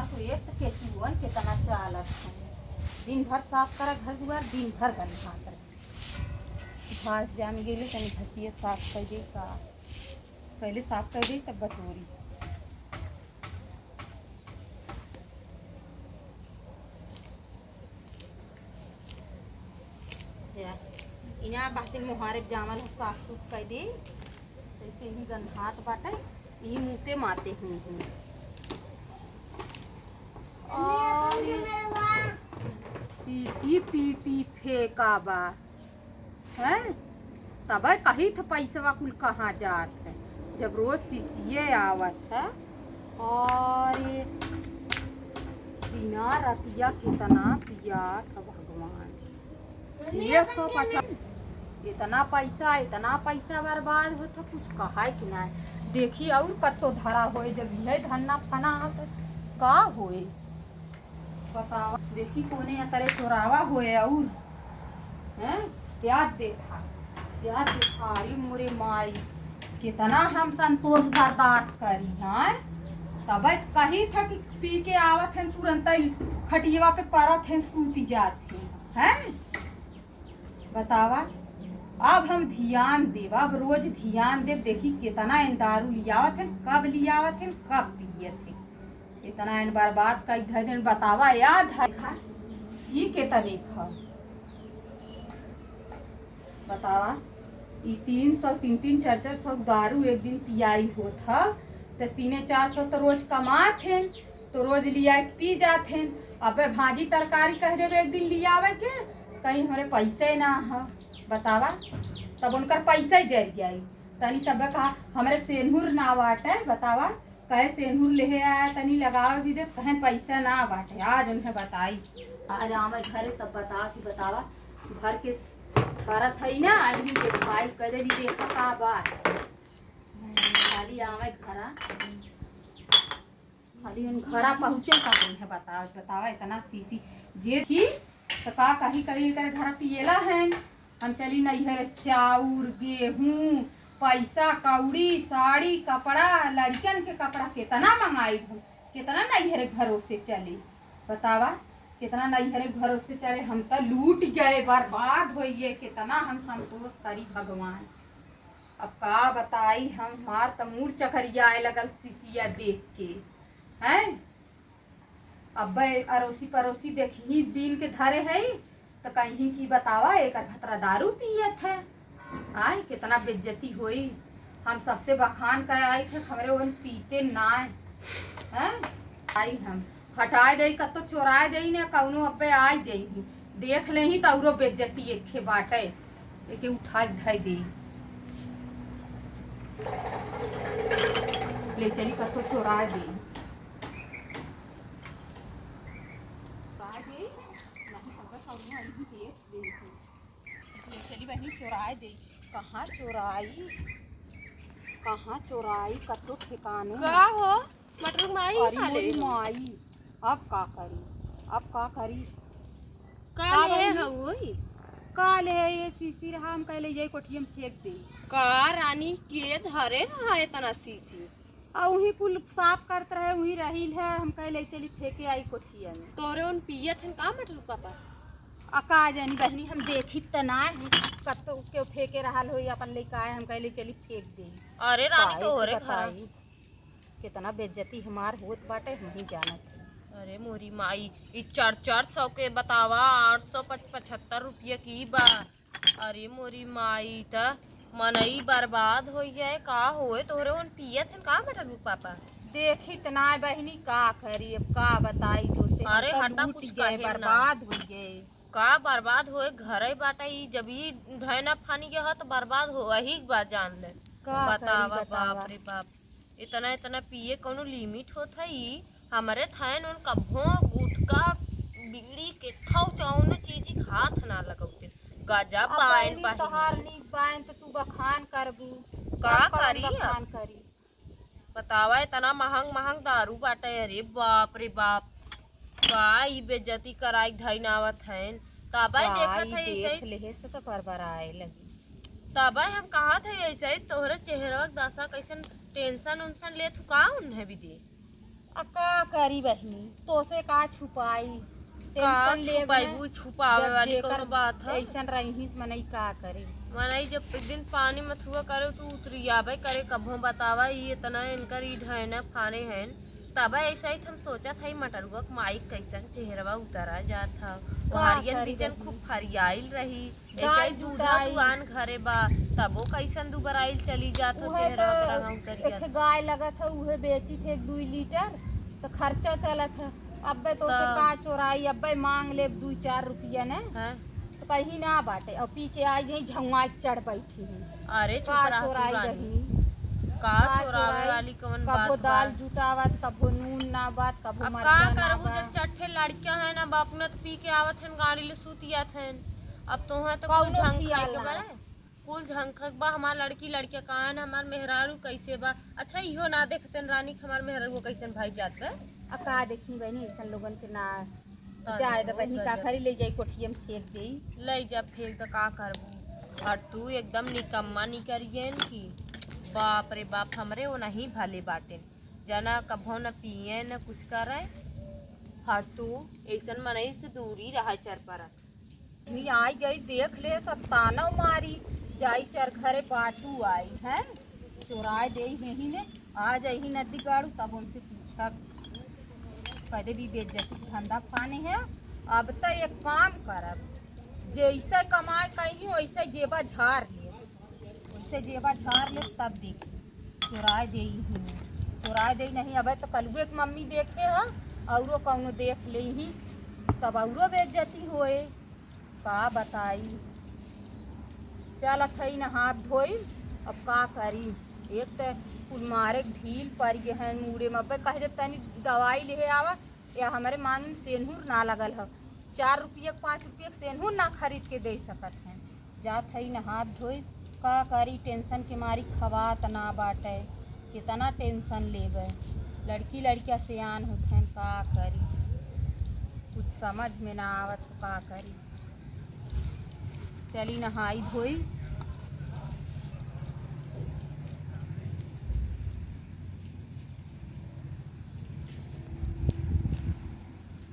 हमार तो एक तो केचुअन कितना चालत है। दिन भर साफ करा घर दुआर, दिन भर गंदा कर घास जाम गेले तनी घसिए साफ कर दे का पहले साफ कर दे तब बटोरी। इना बातें मुहारे जामल साफ सुफ कर दे ऐसे ही गंधात बाटे यही मुँहते मारते हूँ। शीशी पी पी फेंका बा है तब कही था पैसा कुल कहाँ जात है जब रोज शीशिये आवत है। और बिना रतिया कितना पिया था भगवान 150 इतना पैसा बर्बाद होता कुछ कहा कि ना देखी और कतो धरा होए जब यह धन्ना फना तो का होए बतावा। देखी कोने अतरे चोरावा होए और हैं याद देखा अरे मोरे माई कितना हम संतोष बर्दाश्त करी हैं। तब कही था कि पी के आवत हैं तुरंत खटिया पे परत हैं सूती जाते हैं। बतावा अब हम ध्यान देव अब रोज ध्यान देव देखी कितना इन दारू लियावत है कब लियावत है कब पिए थे इतना इन बर्बाद का इधर बतावा याद है ये कितने खा बतावा ये 300 300 400 दारू एक दिन पियाई होता तो 300-400 तो रोज कमाते तो रोज लिया पी जाते। अब भाजी तरकारी कह देवे एक दिन लियावे के कहीं हमारे पैसे ना हो बतावा तब उनकर पैसा ही जर गई तनी सब कहा हमारे सेनहुर ना बाटे बतावा कहे सेनहुर ले आया तनी लगावे भी दे कहें पैसा ना बाटे आज उन्हें बताई आज आवे घरे तब बतावा घर के करत है ना आई भी देखवाई करे भी देखा का बात खाली आवे खाली उन घरा पहुँचे का है बतावा इतना शीशी जे थी तो का कहीं कहीं करे घर पिएला है हम चली नैहर चाउर गेहूँ पैसा कौड़ी साड़ी कपड़ा लड़कियन के कपड़ा कितना मंगाई हो कितना नैहर घरों से चले बतावा कितना नैहर घरों से चले हम तो लूट गए बर्बाद होइए कितना हम संतोष करी भगवान। अब का बताई हम मार तमूर चकरिया आए लगल शीशिया देख के हैं। अब अड़ोसी पड़ोसी देखी बीन के धरे है तो कहीं की बतावा एक भतरा दारू पियत है आए कितना बेइज्जती हुई। हम सबसे बखान कर आई थे खबरे उन पीते ना हैं आई हम हटाए दे कतो चोराए दे ना कौनो अब्बे आई जाई देख ले ही तौरो बेइज्जती एक बाटे एक उठा ढाई दे ले चली कतो चोराए दे चली बहनी चोराए दे कहाँ चोराई कतो ठिकाने का हो मटर माई अरे माई अब का करी काल है हवोई काल है ये शीशी रहा हम कहले ये कोठियम फेंक दे का रानी के धरे ना है तना शीशी आ वही कुल साफ करत रहे वही रहील है हम कहले चली फेंके आई कोठिया में तोरे उन पियत हैं का मटर पापा अका जानी बहनी हम देखी त ना है कतो के फेंके रहल होई अपन लेके आए हम कहले चली फेंक दे। अरे रानी तोरे घर कितना बेइज्जती हमार होत बाटे हम ही जानत। अरे मोरी माई ई 400 के बतावा 875 रुपये की बा। अरे मोरी माई त मनई बर्बाद हो जाए का होए तोरे उन पियत हैं का मटर पापा देखी त ना बहनी का करी अब का बताई तो से अरे हटा कुछ कहे बर्बाद हो गए का बर्बाद होए घरे बाटा ई जब ई ढैना फानी के ह तो बर्बाद हो ही बात जान ले बतावा बाप रे बाप इतना पिए कोनो लिमिट होत है ई हमारे थैन उन कभो गुटका बीड़ी के खाओ चाउन चीज हाथ ना लगौते गजब बाइन पाही तोहार नीक बाइन तो तू बखान करबू का करी बखान करी बतावा इतना महंग दारू बाटे। अरे बाप रे बाप का ई बेइज्जती कराई धैनावत हैं तबे देखत है ऐसे लेहे से तो परबराए लगी तबे हम कहा थे ऐसे तोहरे चेहरा दशा कैसन टेंशन उनसन ले तू का उन्हें भी दे का करी बहनी तो से का छुपाई का टेंशन ले छुपाइबू छुपावे वाली कोनो बात है। ऐसन रही मनई का करे मनई जब एक दिन पानी में थुआ करे तू उतरी आवे करे कभो बतावा ये इतना इनकर ई ढहने फाने हैं तब ऐसा ही हम सोचा था मटरुआ माइक कैसन चेहरवा उतरा जात था हरियन बीजन खूब फरियाइल रही ऐसा ही दूधा दुआन घरे बा तबो कैसन दुबराइल चली जात हो चेहरा पे रंगा उतर गया गाय लगत है उहे बेची थे 2 लीटर तो खर्चा चलत है अब्बे तो का चोराई अब्बे मांग ले 2-4 रुपया ने तो कहीं ना बाटे और पी के आई जही झुआ चढ़ बैठी अरे का चोराई रही का चोरावे वाली कौन बात कबो दाल जुटावत कबो नून ना बात कबो अब मरचा का ना करबू बात जब चट्ठे लड़कियां है ना बाप ने तो पी के आवत हैं गाड़ी ले सूतिया थे अब तो है तो कुल कौनो झंख खियाल के ना। बारे कुल झंखक बा हमार लड़की लड़कियां कहाँ है हमार मेहरारू कैसे बा अच्छा इहो ना देखते रानी हमार मेहरारू कैसन भाई जात बे का देखी बहनी ऐसा लोगन के ना जाए तो बहनी का खरी ले जाई कोठिया में फेंक देई ले जा फेंक तो का करबू और तू एकदम निकम्मा निकरियन की बाप रे बाप हमरे वो नहीं भले बाटे जना कभो न पिए न कुछ करे हर तू ऐसन मनई से दूरी रहा चर पर आई गई देख ले सब ताना मारी जाई चर घरे बाटू आई है चोराए दे यही ने आ जाई नदी गाड़ू तब उनसे पूछा पहले भी बेइज्जती धंधा पाने है अब तो एक काम करब जैसे कमाए कहीं वैसे जेबा झाड़ ले वैसे जेबा झाड़ ले तब देखी चुराए दे ही चुराए दे नहीं अब तो कलुए के मम्मी देखे है औरो कौनो देख ले ही तब औरो बेइज्जती होए का बताई चलत है न हाथ धोई अब का करी एक तो कुल मारे ढील पड़ गए हैं मुड़े में अब कह दे तनी दवाई ले आवा या हमारे मांग में सेनूर ना लगल है 4 रुपये 5 रुपये सेनूर ना खरीद के दे सकत हैं जात है न हाथ धोई का करी टेंशन के मारी खवात ना बाटे कितना टेंशन लेबे लड़की लड़किया सियान होते हैं का करी कुछ समझ में ना आवत का करी चली नहाई धोई